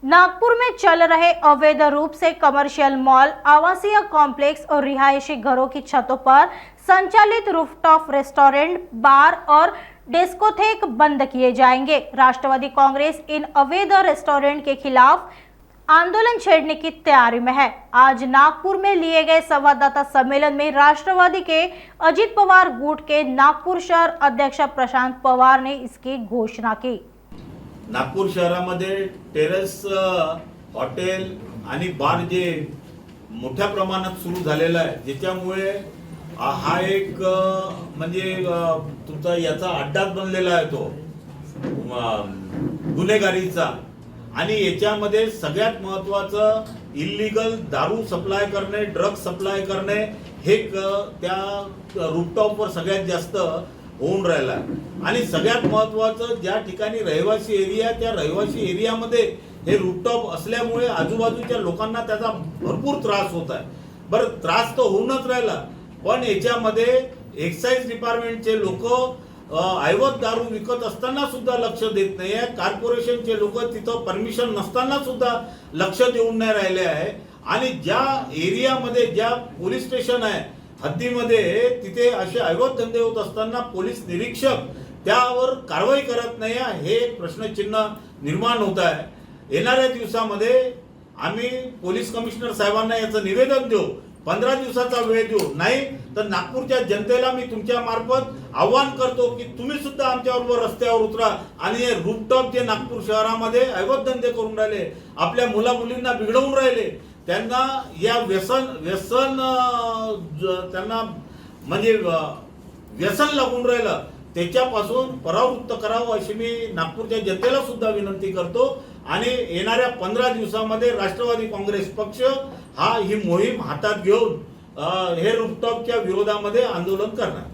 नागपुर में चल रहे अवैध रूप से कमर्शियल मॉल, आवासीय कॉम्प्लेक्स और रिहायशी घरों की छतों पर संचालित रूफटॉप रेस्टोरेंट, बार और डिस्कोथेक बंद किए जाएंगे। राष्ट्रवादी कांग्रेस इन अवैध रेस्टोरेंट के खिलाफ आंदोलन छेड़ने की तैयारी में है। आज नागपुर में लिए गए संवाददाता सम्मेलन में राष्ट्रवादी के अजित पवार गुट के नागपुर शहर अध्यक्ष प्रशांत पवार ने इसकी घोषणा की। नागपूर शहरामध्ये टेरेस हॉटेल आणि बार जे मोठ्या प्रमाणात सुरू झालेला आहे, ज्याच्यामुळे हा एक म्हणजे तुमचा याचा अड्डाच बनलेला आहे तो गुन्हेगारीचा। आणि याच्यामध्ये सगळ्यात महत्त्वाचं इल्लीगल दारू सप्लाय करणे, ड्रग सप्लाय करणे हे त्या रूफटॉपवर सगळ्यात जास्त होऊन राहिला। आणि सगळ्यात महत्त्वाचं ज्या ठिकाणी रहिवासी एरिया, त्या रहिवासी एरियामध्ये हे रूफटॉप असल्यामुळे आजूबाजूच्या लोकांना त्याचा भरपूर त्रास होत आहे। बरं, त्रास तर होऊनच राहिला, पण याच्यामध्ये एक्साइज डिपार्टमेंटचे लोक ऐवत दारू विकत असताना सुद्धा लक्ष देत नाही आहे। कॉर्पोरेशनचे लोक तिथं परमिशन नसताना सुद्धा लक्ष देऊन नाही राहिले आहे। आणि ज्या एरियामध्ये ज्या पोलीस स्टेशन आहे हद्दीमध्ये, तिथे असे ऐवत धंदे होत असताना पोलीस निरीक्षक त्यावर कारवाई करत नाही आहे, हे प्रश्नचिन्ह निर्माण होत आहे। येणाऱ्या दिवसामध्ये आम्ही पोलीस कमिशनर साहेबांना याचं निवेदन देऊ, 15 दिवसाचा वेळ देऊ, नाही तर नागपूरच्या जनतेला मी तुमच्या मार्फत आवाहन करतो की तुम्ही सुद्धा आमच्याबरोबर रस्त्यावर उतरा आणि हे रूफटॉप जे नागपूर शहरामध्ये ऐवत धंदे करून राहिले, आपल्या मुला मुलींना बिघडवून राहिले, त्यांना या व्यसन त्यांना म्हणजे व्यसन लागून राहिलं, त्याच्यापासून परावृत्त करावं अशी मी नागपूरच्या जनतेला सुद्धा विनंती करतो। आणि येणाऱ्या 15 दिवसामध्ये राष्ट्रवादी काँग्रेस पक्ष ही मोहीम हातात घेऊन हे रूफटॉपच्या विरोधामध्ये आंदोलन करणार।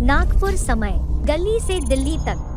नागपुर समय, गली से दिल्ली तक।